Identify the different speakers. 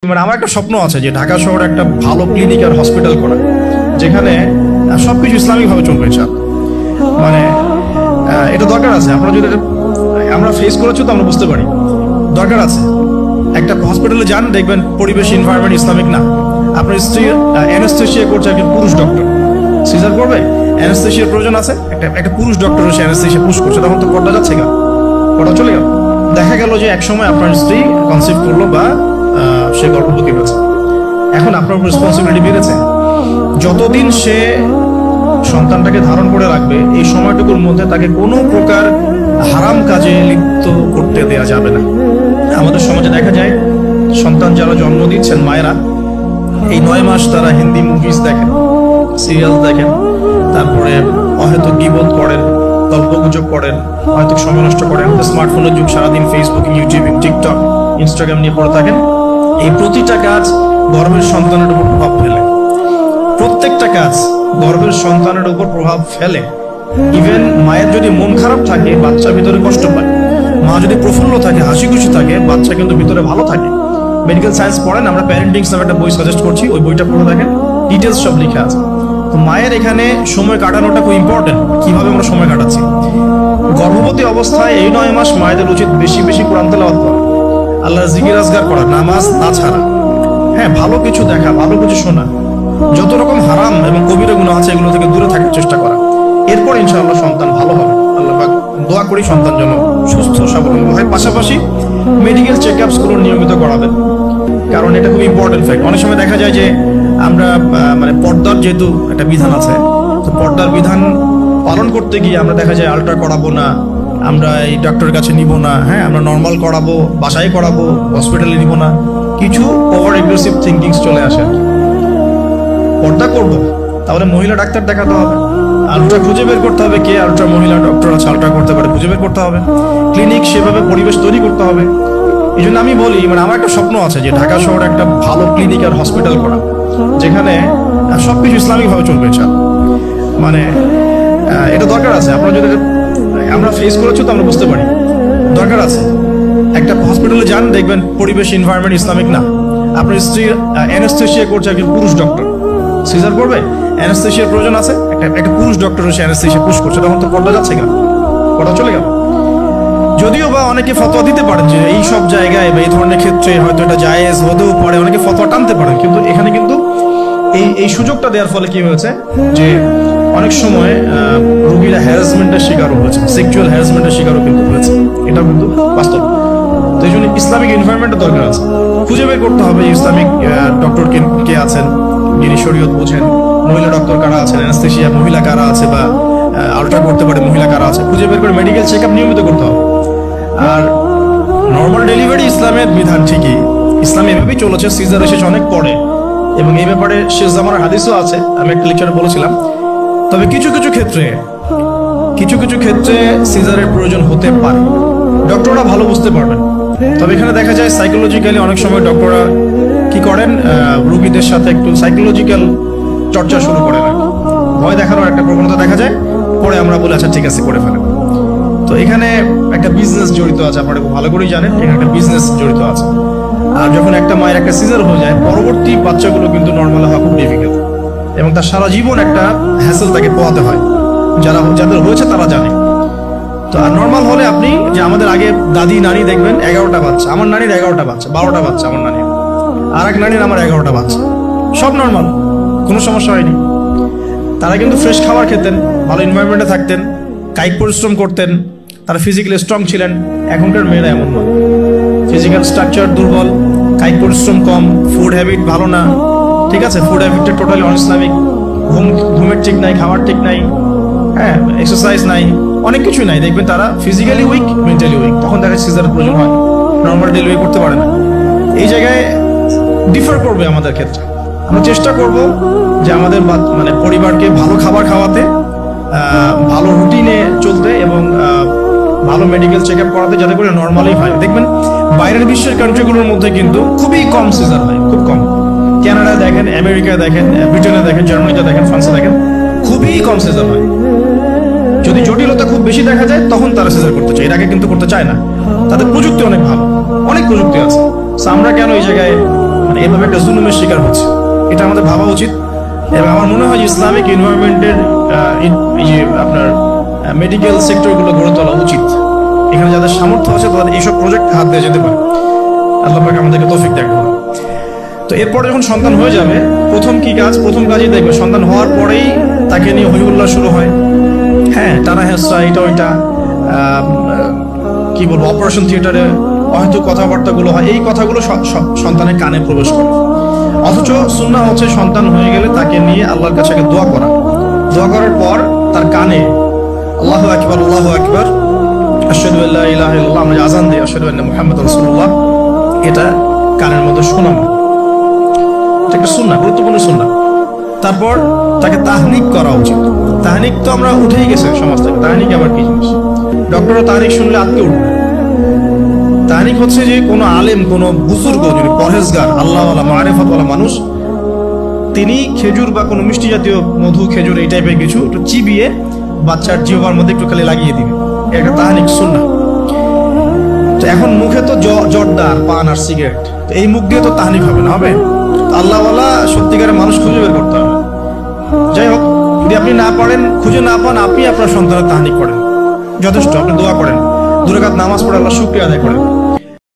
Speaker 1: মানে আমার একটা স্বপ্ন আছে যে ঢাকা শহরে একটা ভালো ক্লিনিক আর হসপিটাল করা, যেখানে সবকিছু ইসলামিকভাবে চলবে ইনশাআল্লাহ। মানে এটা দরকার আছে। আপনারা যদি আমরা ফেস করেছি তো আমরা বুঝতে পারি দরকার আছে। একটা হসপিটালে যান, দেখবেন পরিবেশ এনভায়রনমেন্ট ইসলামিক না। আপনার স্ত্রী অ্যানেস্থেসিয়া করছে একজন পুরুষ ডক্টর, সিজার করবে, অ্যানেস্থেসিয়ার প্রয়োজন আছে, একটা পুরুষ ডক্টর এসে অ্যানেস্থেসিয়া পুশ করছে, তখন তো পর্দা যাচ্ছে গা, পর্দা চলে গেল। দেখা গেল যে এক সময় আপনার স্ত্রী কনসিভ করলো বা সে গর্ভবতী হয়েছে, এখন আপনার রেসপন্সিবিলিটি বেড়েছে। যতদিন সে সন্তানটাকে ধারণ করে রাখবে, এই সময়টুকুর মধ্যে তাকে কোনো প্রকার হারাম কাজে লিপ্ত করতে দেওয়া যাবে না। আমাদের সমাজে দেখা যায় সন্তান যারা জন্ম দিচ্ছেন মায়েরা, এই 9 মাস তারা হিন্দি মুভিজ দেখেন, সিরিয়াল দেখেন, তারপরে অহেতুক গীবত করেন, গল্পগুজব করেন, হয়তো সময় নষ্ট করেন। স্মার্টফোনের যুগ, সারাদিন ফেসবুকিং, ইউটিউবিং, টিকটক, ইনস্টাগ্রাম নিয়ে পড়ে থাকেন। এই প্রতিটা কাজ গর্ভের সন্তানের উপর প্রভাব ফেলে, প্রত্যেকটা কাজ গর্ভের সন্তানের উপর প্রভাব ফেলে। ইভেন মায়ের যদি মন খারাপ থাকে, বাচ্চা ভিতরে কষ্ট পায়। মা যদি প্রফুল্ল থাকে, হাসি খুশি থাকে, বাচ্চা কিন্তু ভিতরে ভালো থাকে। মেডিকেল সায়েন্স পড়েন, আমরা প্যারেন্টিং নামে একটা বই সাজেস্ট করছি, ওই বইটা পড়ে দেখেন, ডিটেলস সব লেখা আছে। তো মায়ের এখানে সময় কাটানোটা খুব ইম্পর্টেন্ট। কিভাবে আমরা সময় কাটাচ্ছি গর্ভবতী অবস্থায়? এই 9 মাস মায়েদের উচিত বেশি বেশি কোরআন তেলাওয়াত করা, আল্লাহর জিকির আজগার করা, নামাজ না ছাড়া, হ্যাঁ ভালো কিছু দেখা, ভালো কিছু শোনা, যত রকম হারাম এবং কবিরা গুনাহ আছে এগুলো থেকে দূরে থাকার চেষ্টা করা। এরপর ইনশাআল্লাহ সন্তান ভালো হবে। আল্লাহ পাক দোয়া করি সন্তান যেন সুস্থ স্বাবলম্বী হয়। পাশাপাশি মেডিকেল চেকআপস গুলো নিয়মিত করাবেন, কারণ এটা খুব ইম্পর্টেন্ট ফ্যাক্ট। অনেক সময় দেখা যায় যে আমরা মানে পর্দার যেহেতু একটা বিধান আছে, তো পর্দার বিধান পালন করতে গিয়ে আমরা দেখা যায় আল্ট্রা করাবো না, আমরা এই ডক্টরের কাছে নিব না, হ্যাঁ আমরা নর্মাল করাবো, বাসায় করাবো, হসপিটালে নিব না, কিছু ওভার এগ্রেসিভ থিঙ্কিংস চলে আসে। পর্দা করবো তাহলে মহিলা ডাক্তার দেখাতে হবে, আলট্রা খুঁজে বের করতে হবে কে আলট্রা মহিলা ডক্টর আছে, আলট্রা করতে পারে খুঁজে বের করতে হবে, ক্লিনিক সেভাবে পরিবেশ তৈরি করতে হবে। এই জন্য আমি বলি, মানে আমার একটা স্বপ্ন আছে যে ঢাকা শহরে একটা ভালো ক্লিনিক আর হসপিটাল করা, যেখানে সবকিছু ইসলামিকভাবে চলবে ইনশাআল্লাহ। মানে এটা দরকার আছে। আপনারা যদি আমরা ফেস করেছি তো আমরা বুঝতে পারি দরকার আছে। একটা হসপিটালে যান, দেখবেন পরিবেশ এনভায়রনমেন্ট ইসলামিক না। আপনার স্ত্রী অ্যানেস্থেসিয়া করছে একজন পুরুষ ডক্টর, সিজার করবে, অ্যানেস্থেসিয়ার প্রয়োজন আছে, একটা পুরুষ ডক্টর এসে অ্যানেস্থেসিয়া পুশ করছে, তখন তো পর্দা যাচ্ছে গা, পর্দা চলে গেল। যদিও বা অনেকে ফতোয়া দিতে পারেন যে এই সব জায়গায় বা এই ধরনের ক্ষেত্রে হয়তো এটা জায়েজ হতেও পারে, অনেকে ফতোয়া টানতে পারেন, কিন্তু এখানে কিন্তু এই সুযোগটা দেওয়ার ফলে কি হয়েছে যে অনেক সময় রোগীরা হ্যারাসমেন্টের শিকারও হয়েছে, সেক্সুয়াল হ্যারাসমেন্টের শিকারও কিন্তু হয়েছে, এটাও কিন্তু বাস্তব। তো এই জন্য ইসলামিক এনভায়রনমেন্টের দরকার আছে। খুঁজে বের করতে হবে ইসলামিক ডক্টর কে আছেন, যিনি শরীয়ত বোঝেন, মহিলা ডক্টর কারা আছেন, অ্যানেস্থেসিয়া মহিলা কারা আছে, বা আলট্রা করতে পারে মহিলা কারা আছে, খুঁজে বের করে মেডিকেল চেকআপ নিয়মিত করতে হবে। আর নর্মাল ডেলিভারি ইসলামের বিধান ঠিকই, ইসলাম এভাবেই চলেছে, সিজার এসেছে অনেক পরে, এবং এই ব্যাপারে শেষ জামানার হাদিসও আছে, আমি একটা লেকচারে বলেছিলাম। তবে কিছু কিছু ক্ষেত্রে সিজারের প্রয়োজন হতে পারে, ডক্টররা ভালো বুঝতে পারবেন। তবে এখানে দেখা যায় সাইকোলজিক্যালি অনেক সময় ডক্টররা কি করেন, রোগীদের সাথে একটু সাইকোলজিক্যাল চর্চা শুরু করেন, ভয় দেখানোর একটা প্রবণতা দেখা যায়, পরে আমরা বলি আচ্ছা ঠিক আছে করে ফেলেন। তো এখানে একটা বিজনেস জড়িত আছে, আপনারা খুব ভালো করেই জানেন, এখানে একটা বিজনেস জড়িত আছে। আর যখন একটা মায়ের একটা সিজার হয়ে যায়, পরবর্তী বাচ্চাগুলো কিন্তু নর্মাল হওয়া খুব ডিফিকাল্ট, এবং তার সারা জীবন একটা হ্যাসেল তাকে পোহাতে হয়। যাদের হয়েছে তারা জানে। তো আর নর্মাল হলে আপনি যে আমাদের আগে দাদি নানি দেখবেন 11টা বাচ্চা, আমার নানির 11টা বাচ্চা, 12টা বাচ্চা আমার নানির, আর এক নানির আমার 11টা বাচ্চা, সব নর্মাল, কোনো সমস্যা হয়নি। তারা কিন্তু ফ্রেশ খাবার খেতেন, ভালো এনভায়রনমেন্টে থাকতেন, কায়িক পরিশ্রম করতেন, তারা ফিজিক্যালি স্ট্রং ছিলেন। এখনকার মেয়েরা এমন নয়, ফিজিক্যাল স্ট্রাকচার দুর্বল, কায়িক পরিশ্রম কম, ফুড হ্যাবিট ভালো না, ঠিক আছে, ফুড হ্যাবিটটা টোটালি অনইসলামিক, ঘুমের ঠিক নাই, খাবার ঠিক নাই, হ্যাঁ এক্সারসাইজ নাই, অনেক কিছু নাই। দেখবেন তারা ফিজিক্যালি উইক, মেন্টালি উইক, তখন দেখা সিজারের প্রয়োজন হয়, নর্মাল ডেলিভারি করতে পারে না। এই জায়গায় ডিফার করবে আমাদের ক্ষেত্রে। আমরা চেষ্টা করব যে আমাদের মানে পরিবারকে ভালো খাবার খাওয়াতে, ভালো রুটিনে চলতে, এবং ভালো মেডিকেল চেক আপ করাতে, যাতে করে নর্মালি হয়। দেখবেন বাইরের বিশ্বের কান্ট্রিগুলোর মধ্যে কিন্তু খুবই কম সিজার হয়, খুব কম। কানাডা দেখেন, আমেরিকা দেখেন, ব্রিটেনে দেখেন, জার্মানিতে দেখেন, ফ্রান্সে দেখেন, খুবই কম সিজার হয়। যদি জটিলতা খুব বেশি দেখা যায় তখন তারা সিজার করতে চায়, এর আগে কিন্তু করতে চায় না। তাদের প্রযুক্তি অনেক ভালো, অনেক প্রযুক্তি আছে। আমরা কেন এই জায়গায় মানে এভাবে একটা জুলুমের শিকার হচ্ছে। এটা আমাদের ভাবা উচিত। এবং আমার মনে হয় ইসলামিক এনভায়রনমেন্টের আপনার মেডিকেল সেক্টরগুলো গড়ে তোলা উচিত। এখানে যাদের সামর্থ্য আছে তাদের এইসব প্রজেক্ট হাত দিয়ে যেতে পারে। আল্লাহ পাক আমাদেরকে তৌফিক দান করুন। তো এরপরে যখন সন্তান হয়ে যাবে, প্রথম কি কাজ? প্রথম কাজই দেখবে সন্তান হওয়ার পরেই তাকে নিয়ে হইহুল্লাহ শুরু হয়। হ্যাঁ, টানা হেসরা, এটা ওইটা, কি বলবো, অপারেশন থিয়েটারে হয়তো কথাবার্তাগুলো হয়। এই কথাগুলো সন্তানের কানে প্রবেশ করে। অথচ সুন্নাহ হচ্ছে সন্তান হয়ে গেলে তাকে নিয়ে আল্লাহর কাছে দোয়া করা। দোয়া করার পর তার কানে আল্লাহু আকবার, আল্লাহু আকবার, আশহাদু আল্লা ইলাহা ইল্লাল্লাহ, আমরা আযান দিই আশহাদু আন্না মুহাম্মাদুর রাসূলুল্লাহ, এটা কানের মধ্যে শোনানো। এটা একটা সুন্নাহ, গুরুত্বপূর্ণ সুন্নাহ। তারপর তাকে তাহনিক করা উচিত। তাহনিক তো আমরা উঠেই গেছে সমাজ থেকে। তাহনিক আবার কি জিনিস? ডক্টররা তাহনিক শুনলে আটকে উঠবে। তাহনিক হচ্ছে যে কোনো আলেম, কোনো বুজুর্গ, যদি পরহেজগার, আল্লাহওয়ালা, মারিফতওয়ালা মানুষ, তিনি খেজুর বা কোনো মিষ্টি জাতীয় মধু, খেজুর, এই টাইপের কিছু একটু চিবিয়ে বাচ্চার জিহ্বার মধ্যে একটু খালি লাগিয়ে দিবে। এটা তাহনিক সুন্নাহ। তো এখন মুখে তো জর্দা, পান আর সিগারেট, তো এই মুখ দিয়ে তো তাহনিক হবে না, হবে? আল্লাহওয়ালা সত্যিকারের মানুষ খুঁজে বের করতে হবে। যাই হোক, যদি আপনি না পারেন, খুঁজে না পান, আপনি আপনার সন্তানের তাহনিক করেন, যথেষ্ট। আপনি দোয়া করেন, 2 রাকাত নামাজ পড়ে আল্লাহ শুকরিয়া আদায় করেন।